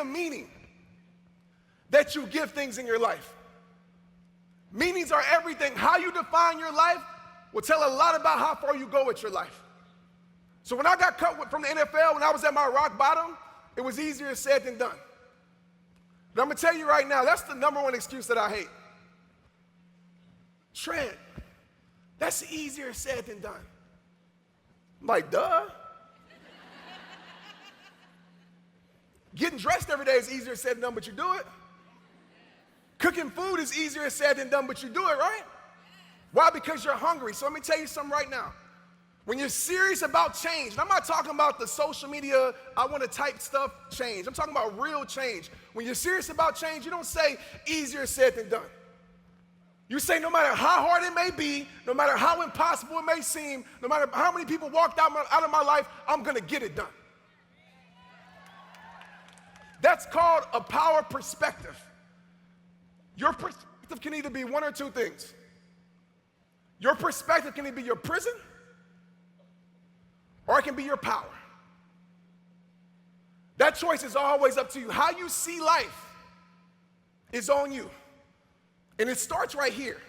the meaning that you give things in your life. Meanings are everything. How you define your life will tell a lot about how far you go with your life. So when I got cut from the NFL, when I was at my rock bottom, it was easier said than done. But I'm gonna tell you right now, that's the number one excuse that I hate. Trent, that's easier said than done. I'm like, duh. Getting dressed every day is easier said than done, but you do it. Cooking food is easier said than done, but you do it, right? Why? Because you're hungry. So let me tell you something right now. When you're serious about change, and I'm not talking about the social media, I want to type stuff change. I'm talking about real change. When you're serious about change, you don't say easier said than done. You say no matter how hard it may be, no matter how impossible it may seem, no matter how many people walked out of my life, I'm going to get it done. That's called a power perspective. Your perspective can either be one or two things. Your perspective can either be your prison, or it can be your power. That choice is always up to you. How you see life is on you. And it starts right here.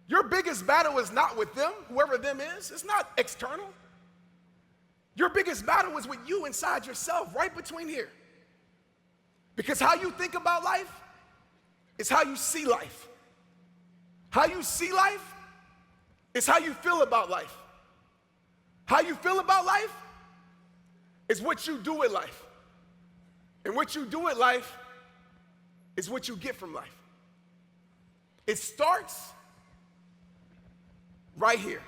Your biggest battle is not with them, whoever them is. It's not external. Your biggest battle is with you inside yourself, right between here. Because how you think about life is how you see life. How you see life is how you feel about life. How you feel about life is what you do with life. And what you do with life is what you get from life. It starts right here.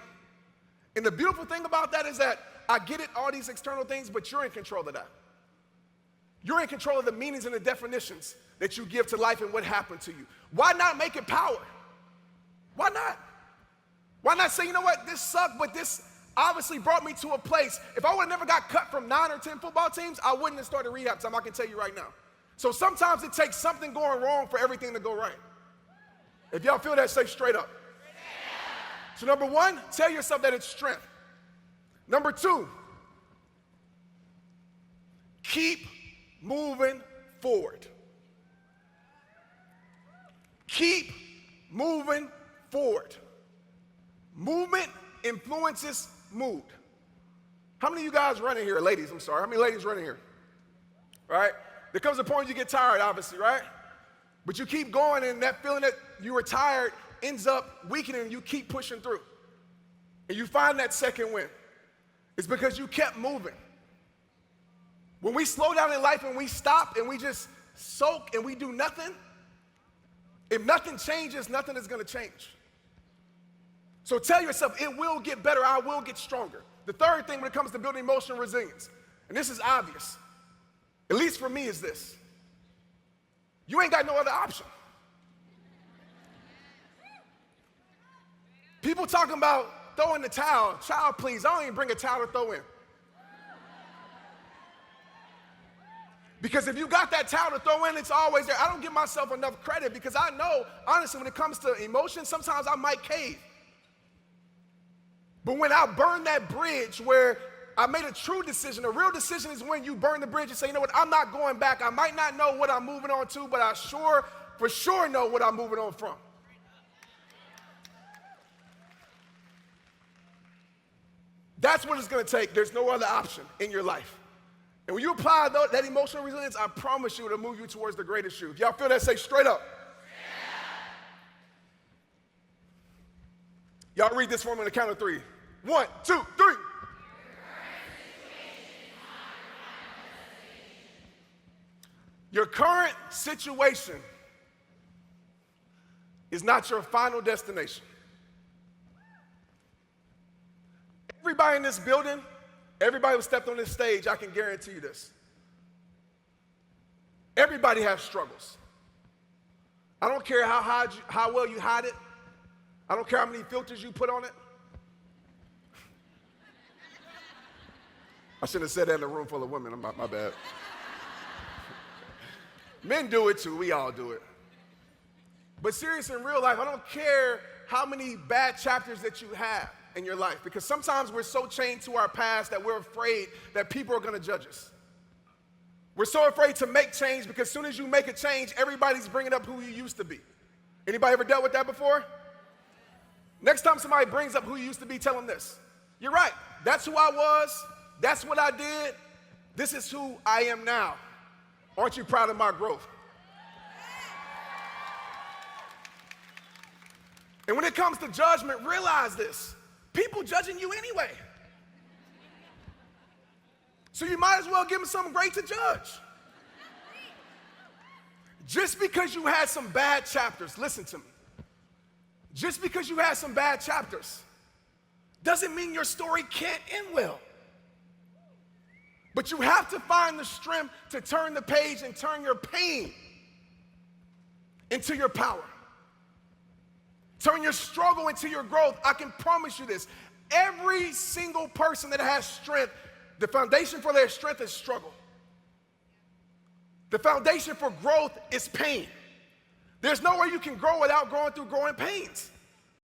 And the beautiful thing about that is that I get it, all these external things, but you're in control of that. You're in control of the meanings and the definitions that you give to life and what happened to you. Why not make it power? Why not? Why not say, you know what, this sucked, but this obviously brought me to a place. If I would have never got cut from 9 or 10 football teams, I wouldn't have started rehab time, I can tell you right now. So sometimes it takes something going wrong for everything to go right. If y'all feel that, say straight up. So number one, tell yourself that it's strength. Number two, keep moving forward. Keep moving forward. Movement influences mood. How many of you guys running here? Ladies, I'm sorry. How many ladies running here? Right? There comes a point you get tired, obviously, right? But you keep going, and that feeling that you were tired ends up weakening, and you keep pushing through. And you find that second win. It's because you kept moving. When we slow down in life and we stop and we just soak and we do nothing, if nothing changes, nothing is going to change. So tell yourself, it will get better, I will get stronger. The third thing when it comes to building emotional resilience, and this is obvious, at least for me, is this. You ain't got no other option. People talking about throwing the towel. Child, please, I don't even bring a towel to throw in. Because if you got that towel to throw in, it's always there. I don't give myself enough credit because I know, honestly, when it comes to emotion, sometimes I might cave. But when I burn that bridge where I made a true decision, a real decision is when you burn the bridge and say, you know what, I'm not going back. I might not know what I'm moving on to, but I for sure know what I'm moving on from. That's what it's going to take. There's no other option in your life. And when you apply that emotional resilience, I promise you it'll move you towards the greatest you. If y'all feel that, say straight up. Yeah. Y'all read this for me on the count of 3. 1, 2, 3. Your current situation is not your final destination. Everybody in this building, everybody who stepped on this stage, I can guarantee you this. Everybody has struggles. I don't care how well you hide it. I don't care how many filters you put on it. I shouldn't have said that in a room full of women. My bad. Men do it too. We all do it. But seriously, in real life, I don't care how many bad chapters that you have in your life, because sometimes we're so chained to our past that we're afraid that people are going to judge us. We're so afraid to make change because as soon as you make a change, everybody's bringing up who you used to be. Anybody ever dealt with that before? Next time somebody brings up who you used to be, tell them this. You're right. That's who I was. That's what I did. This is who I am now. Aren't you proud of my growth? And when it comes to judgment, realize this. People judging you anyway. So you might as well give them something great to judge. Just because you had some bad chapters, listen to me. Just because you had some bad chapters doesn't mean your story can't end well. But you have to find the strength to turn the page and turn your pain into your power. Turn your struggle into your growth. I can promise you this. Every single person that has strength, the foundation for their strength is struggle. The foundation for growth is pain. There's no way you can grow without going through growing pains.